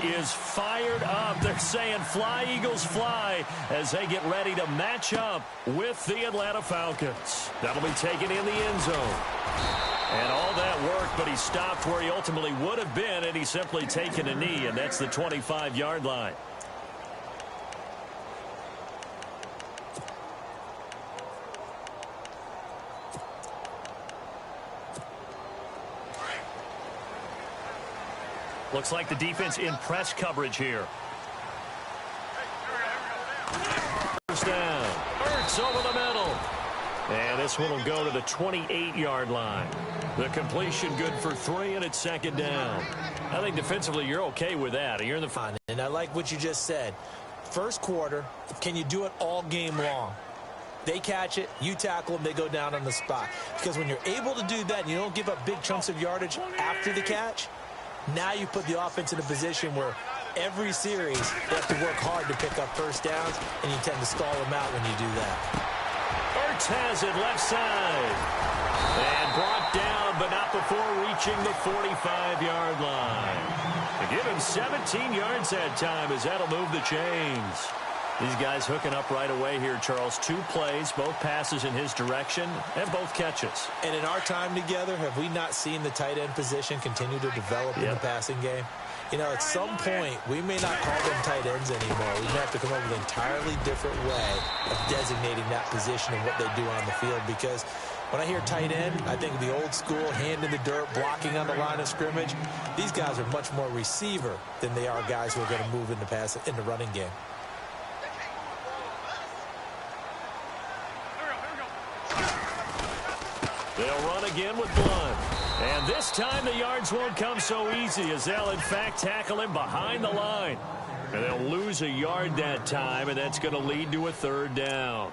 is fired up. They're saying fly, Eagles, fly as they get ready to match up with the Atlanta Falcons. That'll be taken in the end zone. And all that worked, but he stopped where he ultimately would have been, and he's simply taken a knee, and that's the 25-yard line. Looks like the defense in press coverage here. First down. Hurts over the middle. And this one will go to the 28-yard line. The completion good for 3, and it's second down. I think defensively you're okay with that. You're in the front. And I like what you just said. First quarter, can you do it all game long? They catch it, you tackle them, they go down on the spot. Because when you're able to do that and you don't give up big chunks of yardage after the catch, now you put the offense in a position where every series they have to work hard to pick up first downs, and you tend to stall them out when you do that. Ertz has it left side. And brought down, but not before reaching the 45-yard line. To give him 17 yards that time as that'll move the chains. These guys hooking up right away here, Charles. 2 plays, both passes in his direction, and both catches. And in our time together, have we not seen the tight end position continue to develop in the passing game? You know, at some point, we may not call them tight ends anymore. We may have to come up with an entirely different way of designating that position and what they do on the field. Because when I hear tight end, I think of the old school, hand in the dirt, blocking on the line of scrimmage. These guys are much more receiver than they are guys who are going to move in the running game. They'll run again with Blunt. And this time the yards won't come so easy as they'll, in fact, tackle him behind the line. And they'll lose a yard that time, and that's going to lead to a third down.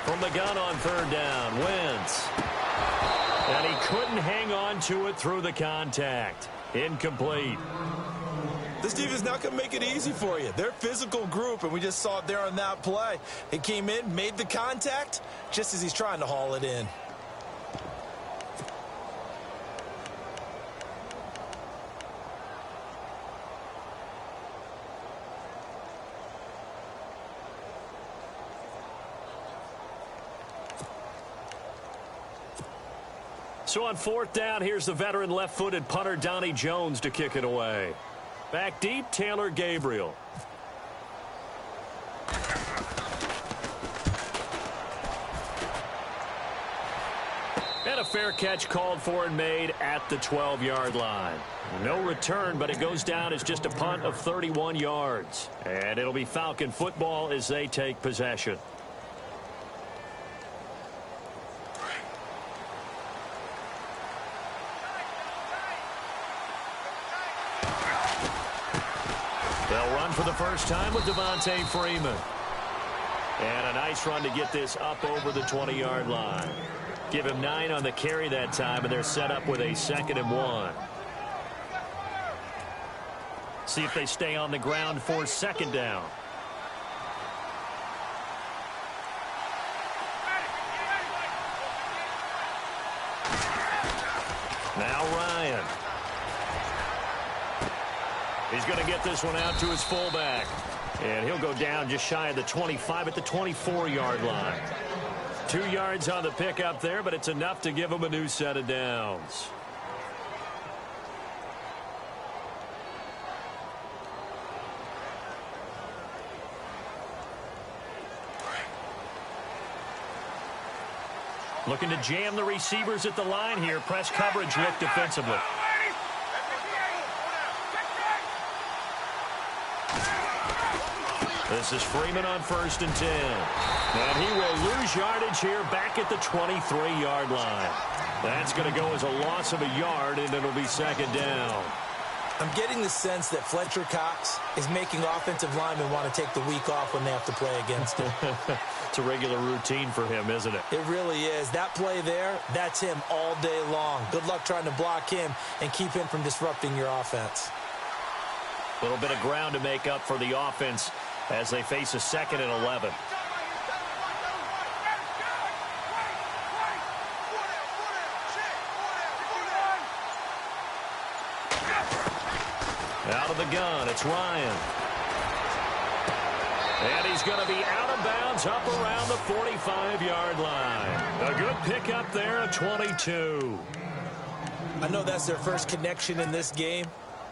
From the gun on third down, Wentz. And he couldn't hang on to it through the contact. Incomplete. This defense is not going to make it easy for you. They're a physical group, and we just saw it there on that play. He came in, made the contact, just as he's trying to haul it in. So on fourth down, here's the veteran left-footed punter Donnie Jones to kick it away. Back deep, Taylor Gabriel. And a fair catch called for and made at the 12-yard line. No return, but it goes down as just a punt of 31 yards. And it'll be Falcon football as they take possession. They'll run for the first time with Devontae Freeman. And a nice run to get this up over the 20-yard line. Give him 9 on the carry that time, and they're set up with a 2nd and 1. See if they stay on the ground for second down. Now Ryan. He's going to get this one out to his fullback. And he'll go down just shy of the 25 at the 24-yard line. 2 yards on the pickup there, but it's enough to give him a new set of downs. Looking to jam the receivers at the line here. Press coverage look defensively. This is Freeman on 1st and 10. And he will lose yardage here back at the 23-yard line. That's going to go as a loss of a yard, and it'll be second down. I'm getting the sense that Fletcher Cox is making offensive linemen want to take the week off when they have to play against him. It's a regular routine for him, isn't it? It really is. That play there, that's him all day long. Good luck trying to block him and keep him from disrupting your offense. A little bit of ground to make up for the offense as they face a 2nd and 11. Out of the gun, it's Ryan. And he's going to be out of bounds up around the 45-yard line. A good pickup there at 22. I know that's their first connection in this game,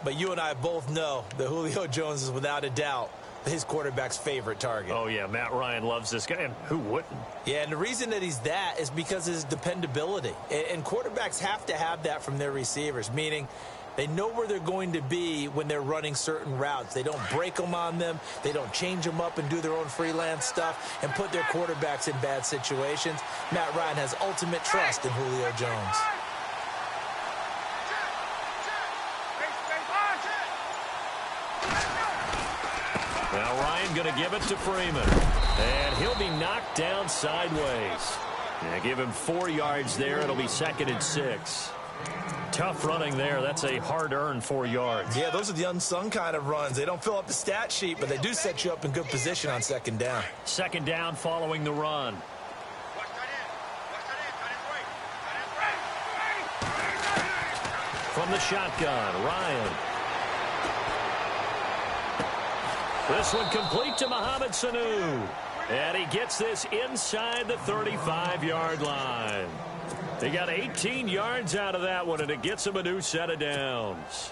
but you and I both know that Julio Jones is without a doubt his quarterback's favorite target. Oh, yeah, Matt Ryan loves this guy, and who wouldn't? Yeah, and the reason that he's that is because of his dependability. And quarterbacks have to have that from their receivers, meaning they know where they're going to be when they're running certain routes. They don't break them on them. They don't change them up and do their own freelance stuff and put their quarterbacks in bad situations. Matt Ryan has ultimate trust in Julio Jones. Now Ryan going to give it to Freeman. And he'll be knocked down sideways. Yeah, give him 4 yards there. It'll be 2nd and 6. Tough running there. That's a hard-earned 4 yards. Yeah, those are the unsung kind of runs. They don't fill up the stat sheet, but they do set you up in good position on 2nd down. 2nd down following the run. From the shotgun, Ryan. This one complete to Mohamed Sanu. And he gets this inside the 35-yard line. They got 18 yards out of that one, and it gets him a new set of downs.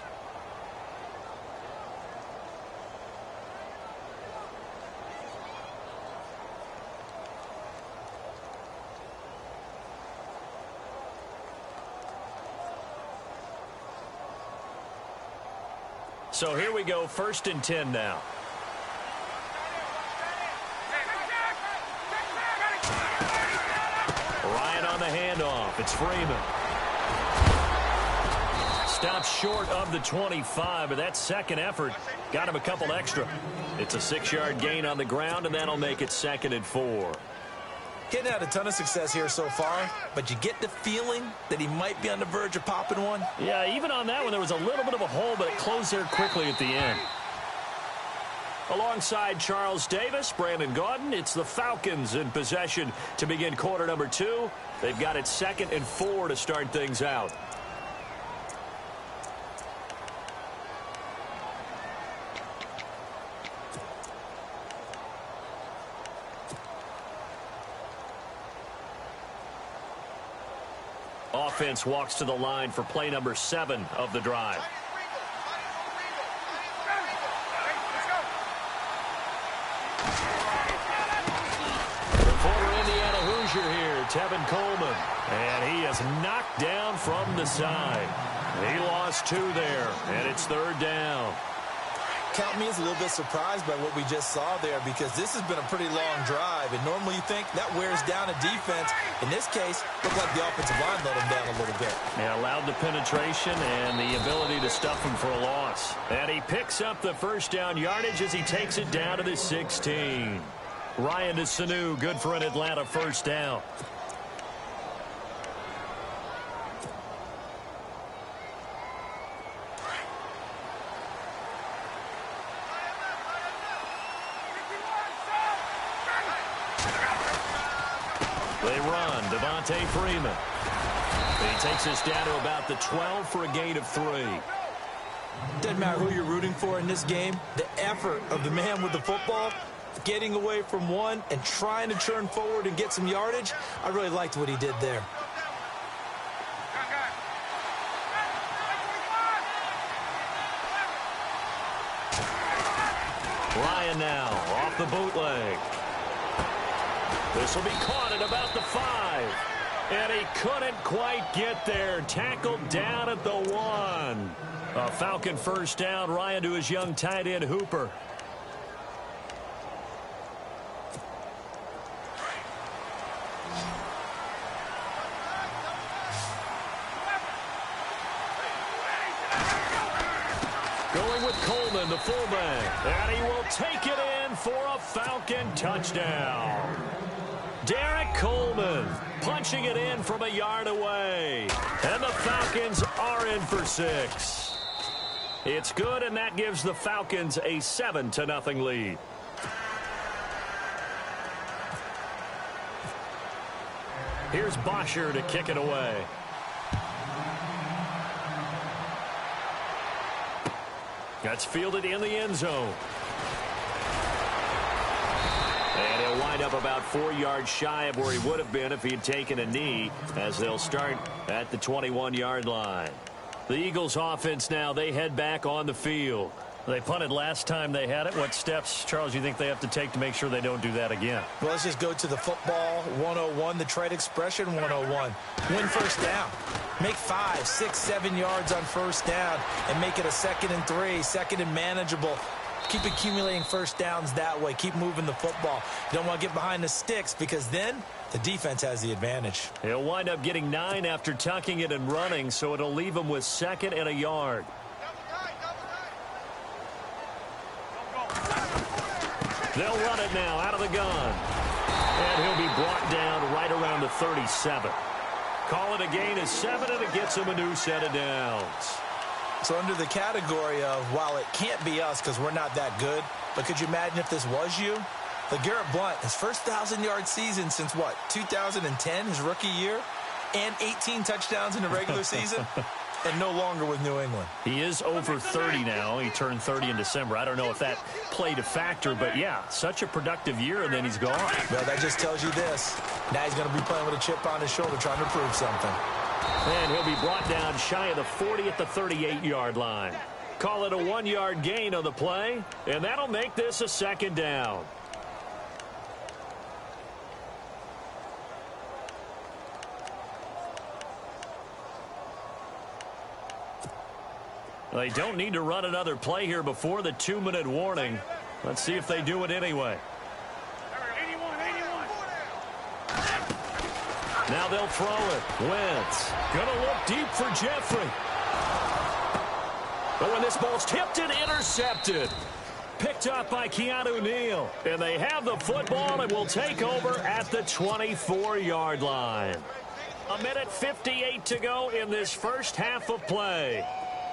So here we go, 1st and 10 now. Ryan on the handoff. It's Freeman. Stops short of the 25, but that 2nd effort got him a couple extra. It's a 6-yard gain on the ground, and that'll make it 2nd and 4. Getting had a ton of success here so far, but you get the feeling that he might be on the verge of popping one. Yeah, even on that one, there was a little bit of a hole, but it closed there quickly at the end. Alongside Charles Davis, Brandon Gaudin, it's the Falcons in possession to begin quarter number 2. They've got it 2nd and 4 to start things out. Offense walks to the line for play number 7 of the drive. The former Indiana Hoosier here, Tevin Coleman. And he is knocked down from the side. He lost 2 there, and it's 3rd down. Count me as a little bit surprised by what we just saw there, because this has been a pretty long drive, and normally you think that wears down a defense. In this case, looked like the offensive line let him down a little bit. Yeah, allowed the penetration and the ability to stuff him for a loss. And he picks up the 1st down yardage as he takes it down to the 16. Ryan to Sanu, good for an Atlanta 1st down. They run, Devontae Freeman. He takes us down to about the 12 for a gain of 3. Doesn't matter who you're rooting for in this game. The effort of the man with the football, getting away from one and trying to turn forward and get some yardage, I really liked what he did there. Ryan now off the bootleg. This will be caught at about the 5. And he couldn't quite get there. Tackled down at the 1. A Falcon 1st down. Ryan to his young tight end, Hooper. the fullback. And he will take it in for a Falcon touchdown. Derek Coleman punching it in from a yard away. And the Falcons are in for 6. It's good, and that gives the Falcons a 7-0 lead. Here's Bosher to kick it away. That's fielded in the end zone. And he'll wind up about 4 yards shy of where he would have been if he had taken a knee, as they'll start at the 21-yard line. The Eagles offense now, they head back on the field. They punted last time they had it. What steps, Charles, you think they have to take to make sure they don't do that again? Well, let's just go to the football 101, the trade expression 101. Win first down. Make 5, 6, 7 yards on first down and make it a 2nd and 3, 2nd and manageable. Keep accumulating first downs that way. Keep moving the football. You don't want to get behind the sticks because then the defense has the advantage. He'll wind up getting 9 after tucking it and running, so it'll leave him with 2nd and a yard. They'll run it now out of the gun. And he'll be brought down right around the 37. Call it a gain of 7, and it gets him a new set of downs. So under the category of, while it can't be us because we're not that good, but could you imagine if this was you? LeGarrette Blount, his first 1,000-yard season since, what, 2010, his rookie year, and 18 touchdowns in the regular season, and no longer with New England. He is over 30 now. He turned 30 in December. I don't know if that played a factor, but, yeah, such a productive year, and then he's gone. Well, that just tells you this. Now he's going to be playing with a chip on his shoulder trying to prove something. And he'll be brought down shy of the 40 at the 38-yard line. Call it a 1-yard gain on the play, and that'll make this a 2nd down. They don't need to run another play here before the 2-minute warning. Let's see if they do it anyway. Now they'll throw it. Wentz gonna look deep for Jeffrey. But when this ball's tipped and intercepted. Picked up by Keanu Neal. And they have the football and will take over at the 24-yard line. 1:58 to go in this first half of play.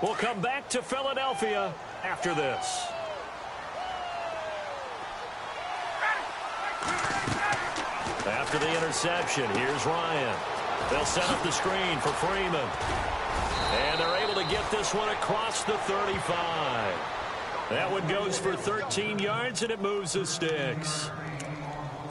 We'll come back to Philadelphia after this. After the interception, here's Ryan. They'll set up the screen for Freeman. And they're able to get this one across the 35. That one goes for 13 yards, and it moves the sticks.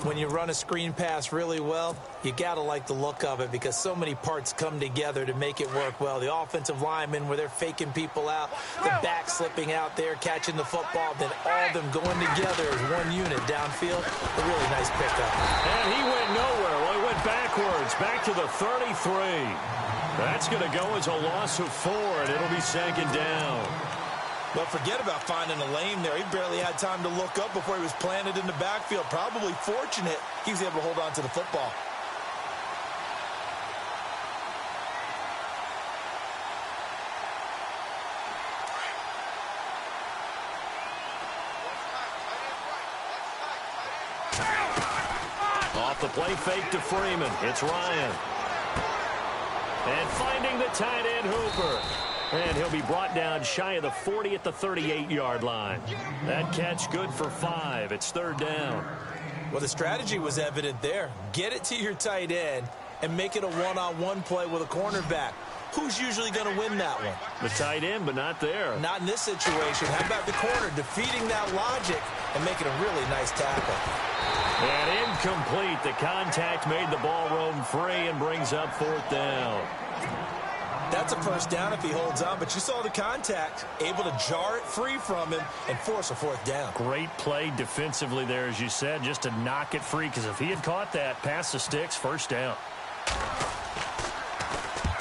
When you run a screen pass really well, you got to like the look of it because so many parts come together to make it work well. The offensive linemen, where they're faking people out, the back slipping out there, catching the football, then all of them going together as one unit downfield. A really nice pickup. And he went nowhere. Well, he went backwards, back to the 33. That's going to go as a loss of 4, and it'll be 2nd down. Well, forget about finding a lane there. He barely had time to look up before he was planted in the backfield. Probably fortunate he was able to hold on to the football. Off the play fake to Freeman. It's Ryan. And finding the tight end Hooper. And he'll be brought down shy of the 40 at the 38-yard line. That catch good for 5. It's 3rd down. Well, the strategy was evident there. Get it to your tight end and make it a one-on-one play with a cornerback. Who's usually going to win that one? The tight end, but not there. Not in this situation. How about the corner defeating that logic and making a really nice tackle? And incomplete. The contact made the ball roam free and brings up 4th down. That's a first down if he holds on, but you saw the contact, able to jar it free from him and force a 4th down. Great play defensively there, as you said, just to knock it free, because if he had caught that, past the sticks, 1st down.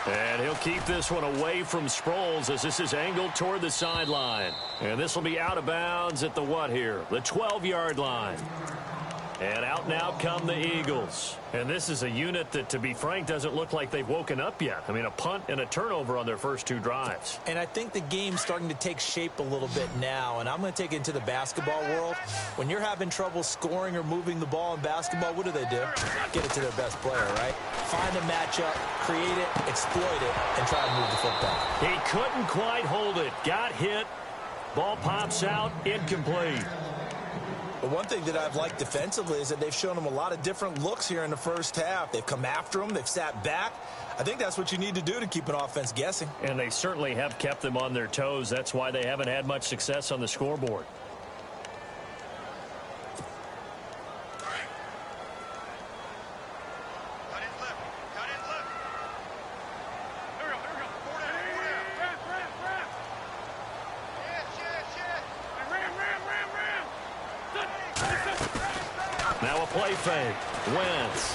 And he'll keep this one away from Sproles as this is angled toward the sideline. And this will be out of bounds at the what here? The 12-yard line. And out now come the Eagles. And this is a unit that, to be frank, doesn't look like they've woken up yet. I mean, a punt and a turnover on their first 2 drives. And I think the game's starting to take shape a little bit now. And I'm going to take it into the basketball world. When you're having trouble scoring or moving the ball in basketball, what do? Get it to their best player, right? Find a matchup, create it, exploit it, and try to move the football. He couldn't quite hold it. Got hit. Ball pops out. Incomplete. But one thing that I've liked defensively is that they've shown them a lot of different looks here in the first half. They've come after them. They've sat back. I think that's what you need to do to keep an offense guessing. And they certainly have kept them on their toes. That's why they haven't had much success on the scoreboard. Now a play fake. Wentz.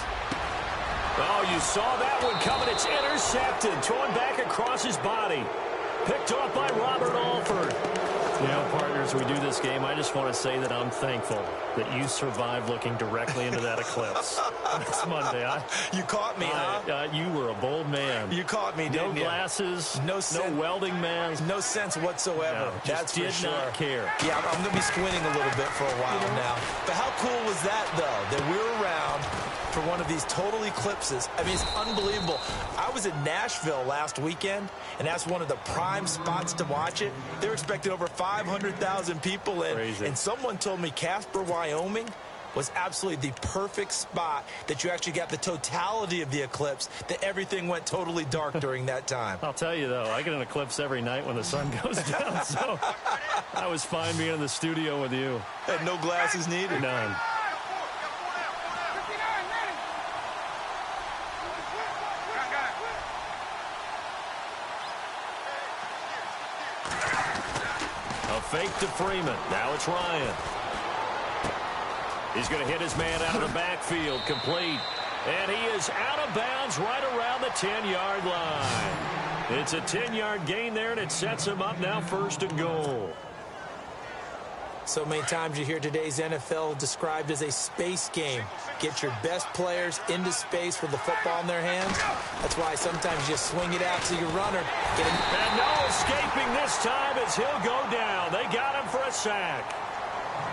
Oh, you saw that one coming. It's intercepted. Thrown back across his body. Picked off by Robert Alford. You know, partners, we do this game. I just want to say that I'm thankful that you survived looking directly into that eclipse. It's Monday. You caught me, huh? You were a bold man. You caught me, didn't you? No glasses, no welding mask. No sense whatsoever. No, just did not care. Yeah, I'm going to be squinting a little bit for a while now. But how cool was that, though, that we're around for one of these total eclipses? I mean, it's unbelievable. I was in Nashville last weekend, and that's one of the prime spots to watch it. They're expecting over 500,000 people in. Crazy. And someone told me Casper, Wyoming was absolutely the perfect spot that you actually got the totality of the eclipse, that everything went totally dark during that time. I'll tell you, though, I get an eclipse every night when the sun goes down, so I was fine being in the studio with you. And no glasses needed. None. A fake to Freeman. Now it's Ryan. He's going to hit his man out of the backfield. Complete. And he is out of bounds right around the 10-yard line. It's a 10-yard gain there, and it sets him up now 1st and goal. So many times you hear today's NFL described as a space game. Get your best players into space with the football in their hands. That's why sometimes you swing it out to your runner. And no escaping this time as he'll go down. They got him for a sack.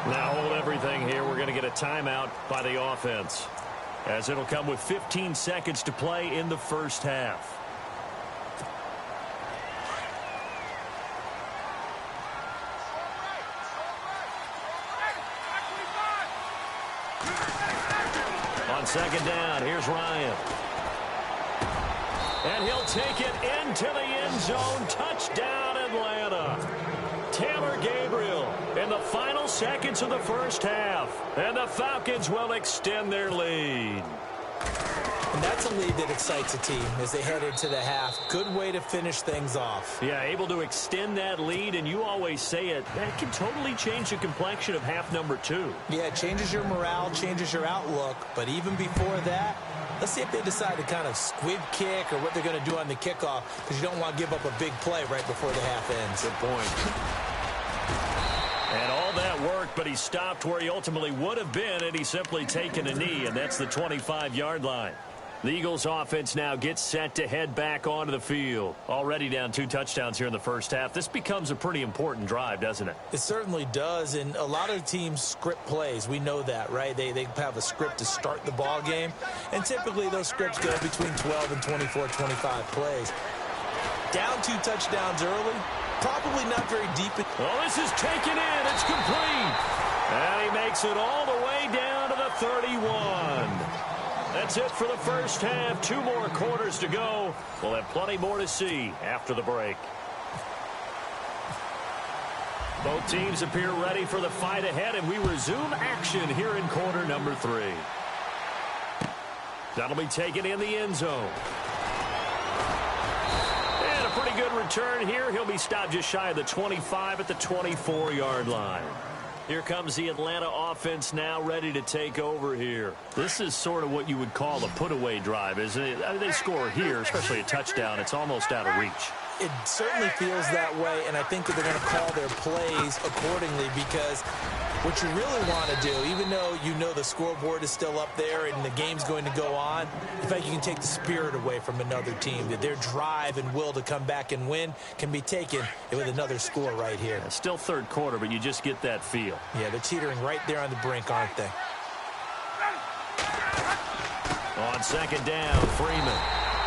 Now hold everything here. We're going to get a timeout by the offense, as it'll come with 15 seconds to play in the first half. On 2nd down, here's Ryan. And he'll take it into the end zone. Touchdown, Atlanta. Taylor Gabriel in the final seconds of the first half. And the Falcons will extend their lead. And that's a lead that excites a team as they head into the half. Good way to finish things off. Yeah, able to extend that lead, and you always say it, that can totally change the complexion of half number 2. Yeah, it changes your morale, changes your outlook. But even before that, let's see if they decide to kind of squib kick or what they're going to do on the kickoff, because you don't want to give up a big play right before the half ends. Good point. And all that worked, but he stopped where he ultimately would have been, and he's simply taken a knee, and that's the 25-yard line. The Eagles offense now gets set to head back onto the field. Already down 2 touchdowns here in the first half. This becomes a pretty important drive, doesn't it? It certainly does, and a lot of teams script plays. We know that, right? They have a script to start the ball game, and typically those scripts go between 12 and 24, 25 plays. Down 2 touchdowns early, probably not very deep. Well, this is taken in. It's complete. And he makes it all the way down to the 31. That's it for the first half. 2 more quarters to go. We'll have plenty more to see after the break. Both teams appear ready for the fight ahead, and we resume action here in quarter number 3. That'll be taken in the end zone. And a pretty good return here. He'll be stopped just shy of the 25 at the 24-yard line. Here comes the Atlanta offense now ready to take over here. This is sort of what you would call a put-away drive, isn't it? They score here, especially a touchdown. It's almost out of reach. It certainly feels that way, and I think that they're going to call their plays accordingly, because what you really want to do, even though you know the scoreboard is still up there and the game's going to go on, in fact, you can take the spirit away from another team, that their drive and will to come back and win can be taken with another score right here. Yeah, still third quarter, but you just get that feel. Yeah, they're teetering right there on the brink, aren't they? On second down, Freeman.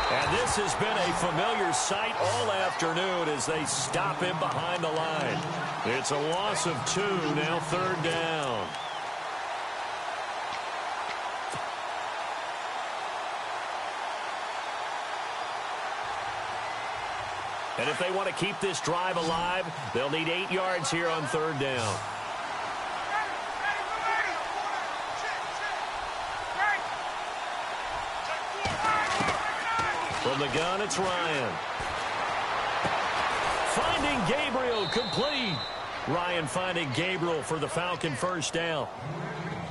And this has been a familiar sight all afternoon as they stop him behind the line. It's a loss of 2, now third down. And if they want to keep this drive alive, they'll need 8 yards here on third down. From the gun, it's Ryan. Finding Gabriel, complete. Ryan finding Gabriel for the Falcon first down.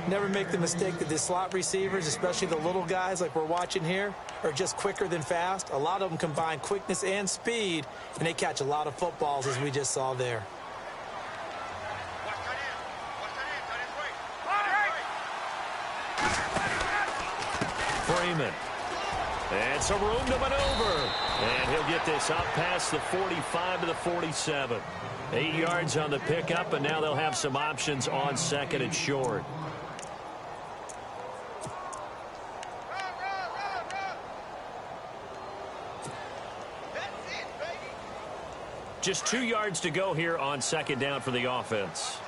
Never make the mistake that the slot receivers, especially the little guys like we're watching here, are just quicker than fast. A lot of them combine quickness and speed, and they catch a lot of footballs, as we just saw there. Freeman. And some room to maneuver. And he'll get this up past the 45 to the 47. 8 yards on the pickup, and now they'll have some options on second and short. Just 2 yards to go here on second down for the offense.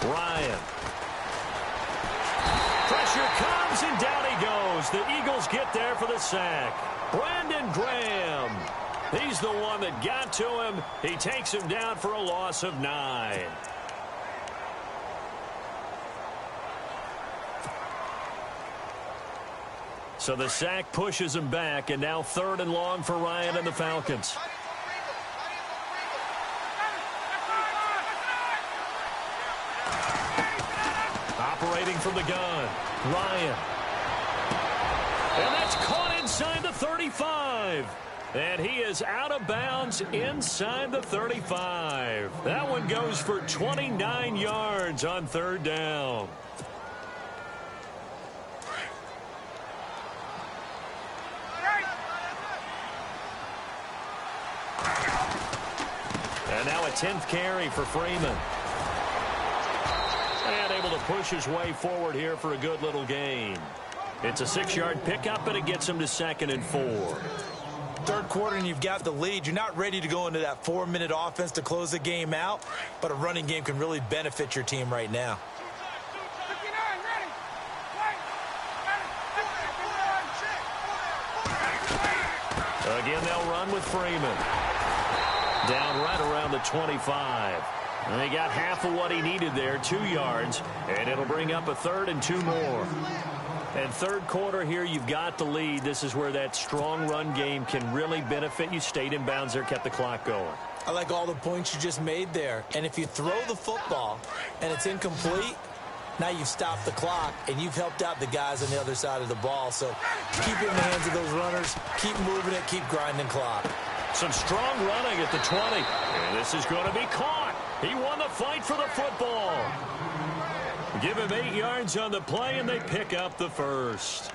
Ryan. Pressure comes, and down he goes. The Eagles get there for the sack. Brandon Graham. He's the one that got to him. He takes him down for a loss of 9. So the sack pushes him back, and now third and long for Ryan and the Falcons. Operating from the gun, Ryan. And that's caught inside the 35. And he is out of bounds inside the 35. That one goes for 29 yards on third down. And now a 10th carry for Freeman. And able to push his way forward here for a good little gain. It's a 6-yard pickup, and it gets him to second and 4. Third quarter, and you've got the lead. You're not ready to go into that 4-minute offense to close the game out, but a running game can really benefit your team right now. Again, they'll run with Freeman. Down right around the 25. And they got half of what he needed there, 2 yards, and it'll bring up a third and 2 more. And third quarter here, you've got the lead. This is where that strong run game can really benefit you. Stayed in bounds there, kept the clock going. I like all the points you just made there. And if you throw the football and it's incomplete, now you've stopped the clock and you've helped out the guys on the other side of the ball. So keep it in the hands of those runners, keep moving it, keep grinding clock. Some strong running at the 20. And this is going to be caught. He won the fight for the football. Give him 8 yards on the play, and they pick up the first.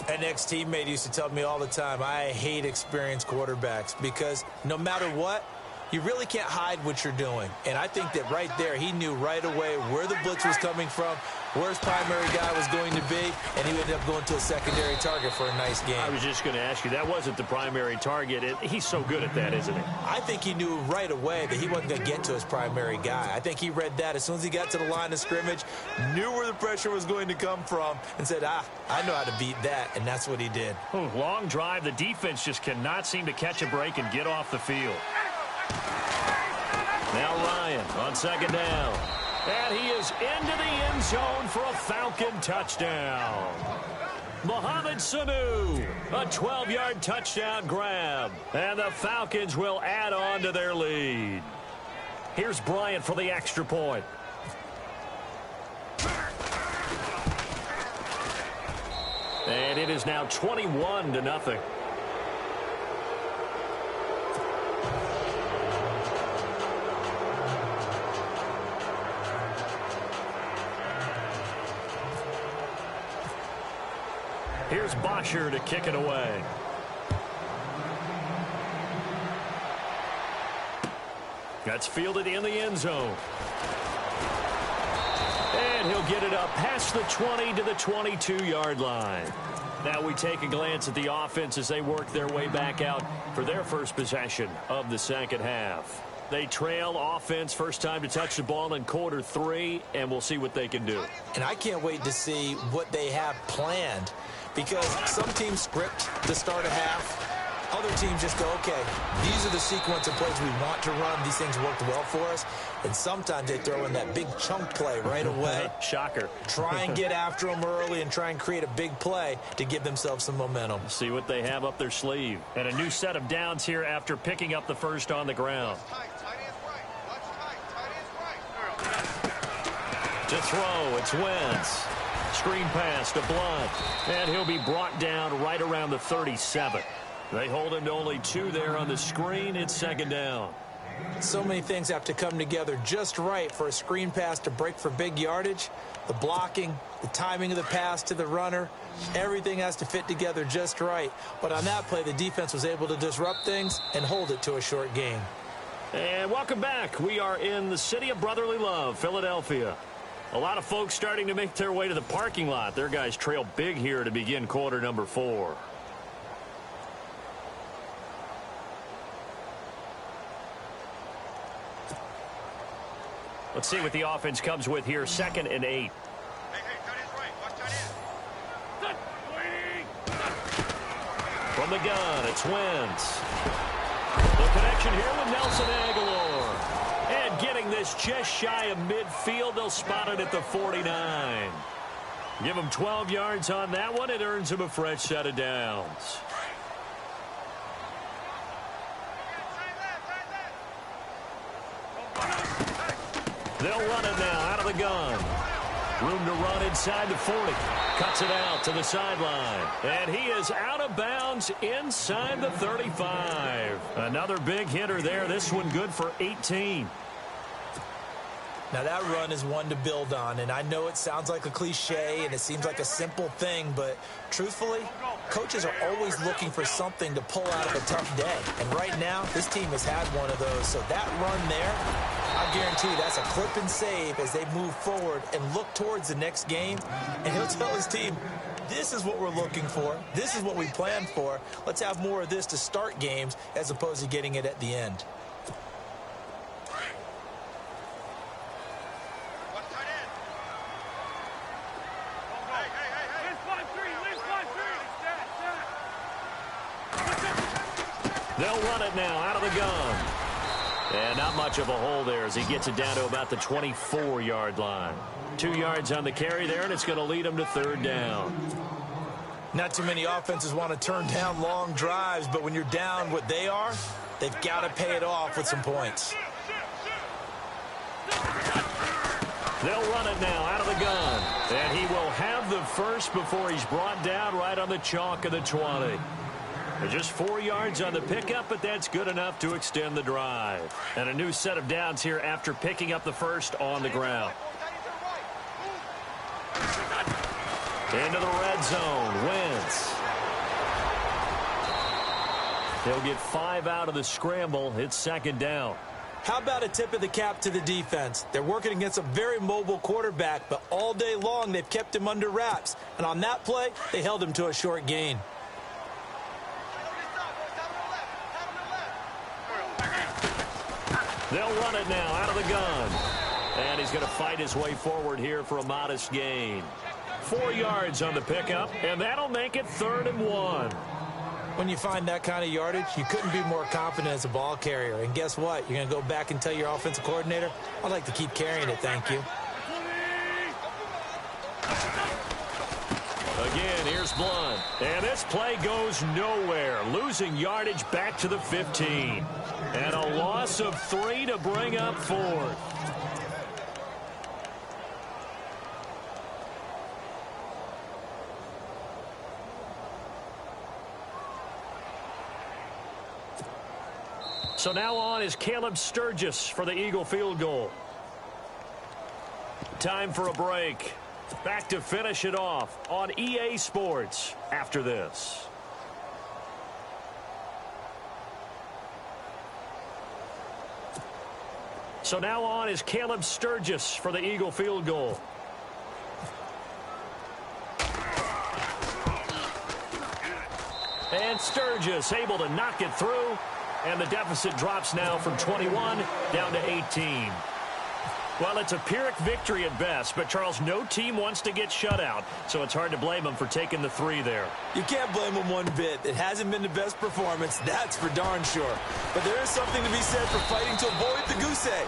An ex-teammate used to tell me all the time, I hate experienced quarterbacks because no matter what, you really can't hide what you're doing. And I think that right there, he knew right away where the blitz was coming from, where his primary guy was going to be, and he ended up going to a secondary target for a nice game. I was just going to ask you, that wasn't the primary target. He's so good at that, isn't he? I think he knew right away that he wasn't going to get to his primary guy. I think he read that as soon as he got to the line of scrimmage, knew where the pressure was going to come from, and said, I know how to beat that, and that's what he did. Long drive. The defense just cannot seem to catch a break and get off the field. Now Ryan on second down. And he is into the end zone for a Falcon touchdown. Mohamed Sanu, a 12-yard touchdown grab. And the Falcons will add on to their lead. Here's Bryant for the extra point. is now 21-0. Here's Bosher to kick it away. That's fielded in the end zone. And he'll get it up past the 20 to the 22-yard line. Now we take a glance at the offense as they work their way back out for their first possession of the second half. They trail offense first time to touch the ball in quarter 3, and we'll see what they can do. And I can't wait to see what they have planned, because some teams script to start a half. Other teams just go, okay, these are the sequence of plays we want to run. These things worked well for us. And sometimes they throw in that big chunk play right away. Shocker. Try and get after them early and try and create a big play to give themselves some momentum. See what they have up their sleeve. And a new set of downs here after picking up the first on the ground. To throw, it's Wentz. Screen pass to Blunt. And he'll be brought down right around the 37. They hold him to only 2 there on the screen. It's second down. So many things have to come together just right for a screen pass to break for big yardage. The blocking, the timing of the pass to the runner, everything has to fit together just right. But on that play, the defense was able to disrupt things and hold it to a short gain. And welcome back. We are in the city of brotherly love, Philadelphia. A lot of folks starting to make their way to the parking lot. Their guys trail big here to begin quarter number 4. Let's see what the offense comes with here. 2nd and 8. From the gun, it's Wentz. The connection here with Nelson Aguilar. And getting this just shy of midfield. They'll spot it at the 49. Give him 12 yards on that one. It earns him a fresh set of downs. They'll run it now out of the gun. Room to run inside the 40. Cuts it out to the sideline. And he is out of bounds inside the 35. Another big hitter there. This one good for 18. Now that run is one to build on, and I know it sounds like a cliche and it seems like a simple thing, but truthfully, coaches are always looking for something to pull out of a tough day. And right now, this team has had one of those. So that run there, I guarantee you that's a clip and save as they move forward and look towards the next game. And he'll tell his team, this is what we're looking for. This is what we planned for. Let's have more of this to start games as opposed to getting it at the end. They'll run it now out of the gun. And not much of a hole there as he gets it down to about the 24-yard line. 2 yards on the carry there, and it's going to lead him to 3rd down. Not too many offenses want to turn down long drives, but when you're down what they are, they've got to pay it off with some points. They'll run it now out of the gun. And he will have the first before he's brought down right on the chalk of the 20. Just 4 yards on the pickup, but that's good enough to extend the drive. And a new set of downs here after picking up the first on the ground. Into the red zone, Wentz. He'll get 5 out of the scramble. It's 2nd down. How about a tip of the cap to the defense? They're working against a very mobile quarterback, but all day long they've kept him under wraps. And on that play, they held him to a short gain. They'll run it now out of the gun. And he's going to fight his way forward here for a modest gain. 4 yards on the pickup, and that'll make it 3rd and 1. When you find that kind of yardage, you couldn't be more confident as a ball carrier. And guess what? You're going to go back and tell your offensive coordinator, I'd like to keep carrying it, thank you. Again, here's Blunt. And this play goes nowhere. Losing yardage back to the 15. And a loss of 3 to bring up 4th. So now on is Caleb Sturgis for the Eagle field goal. Time for a break. Back to finish it off on EA Sports after this. So now on is Caleb Sturgis for the Eagle field goal. And Sturgis able to knock it through. And the deficit drops now from 21 down to 18. Well, it's a Pyrrhic victory at best, but, Charles, no team wants to get shut out, so it's hard to blame them for taking the 3 there. You can't blame them one bit. It hasn't been the best performance, that's for darn sure. But there is something to be said for fighting to avoid the goose egg,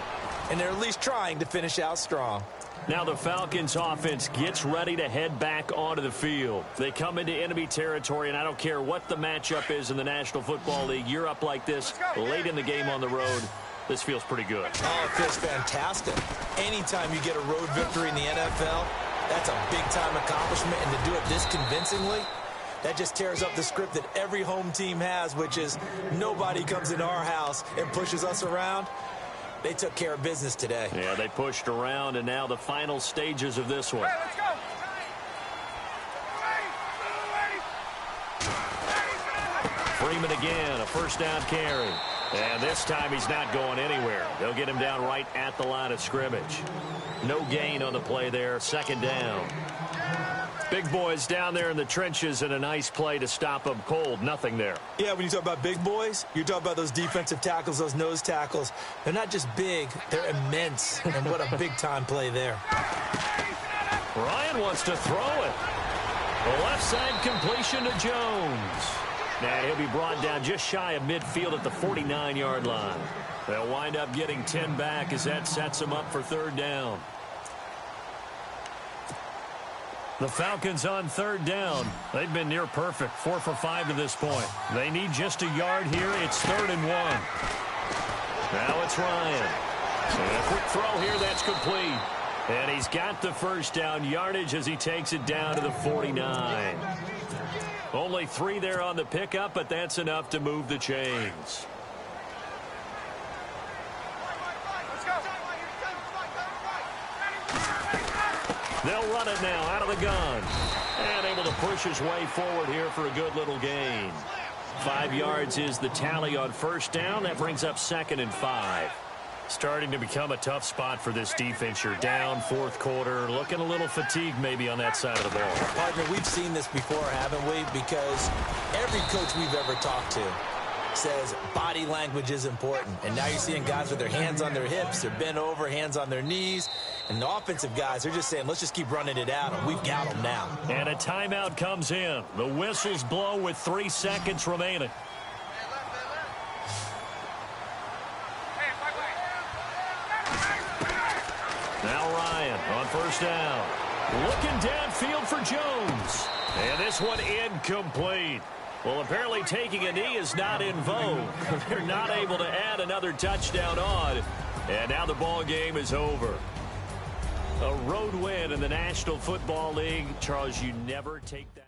and they're at least trying to finish out strong. Now the Falcons offense gets ready to head back onto the field. They come into enemy territory, and I don't care what the matchup is in the National Football League. You're up like this late in the game on the road. This feels pretty good. Oh, it feels fantastic. Anytime you get a road victory in the NFL, that's a big-time accomplishment, and to do it this convincingly, that just tears up the script that every home team has, which is nobody comes into our house and pushes us around. They took care of business today. Yeah, they pushed around, and now the final stages of this one. Hey, let's go. Freeman again, a first down carry. And this time he's not going anywhere. They'll get him down right at the line of scrimmage. No gain on the play there, second down. Big boys down there in the trenches, and a nice play to stop them cold. Nothing there. Yeah, when you talk about big boys, you're talking about those defensive tackles, those nose tackles. They're not just big, they're immense. And what a big-time play there. Ryan wants to throw it. The left side completion to Jones. And he'll be brought down just shy of midfield at the 49-yard line. They'll wind up getting 10 back as that sets them up for third down. The Falcons on third down. They've been near perfect, 4 for 5 to this point. They need just a yard here. It's 3rd and 1. Now it's Ryan. And a quick throw here, that's complete. And he's got the first down yardage as he takes it down to the 49. Only 3 there on the pickup, but that's enough to move the chains. They'll run it now out of the gun. And able to push his way forward here for a good little gain. 5 yards is the tally on first down. That brings up 2nd and 5. Starting to become a tough spot for this defense. You're down, 4th quarter, looking a little fatigued maybe on that side of the ball. Partner, we've seen this before, haven't we? Because every coach we've ever talked to says body language is important. And now you're seeing guys with their hands on their hips, they're bent over, hands on their knees. And the offensive guys are just saying, let's just keep running it out, and we've got them now. And a timeout comes in. The whistles blow with 3 seconds remaining. Now Ryan on first down. Looking downfield for Jones. And this one incomplete. Well, apparently taking a knee is not in vogue. They're not able to add another touchdown on. And now the ball game is over. A road win in the National Football League. Charles, you never take that.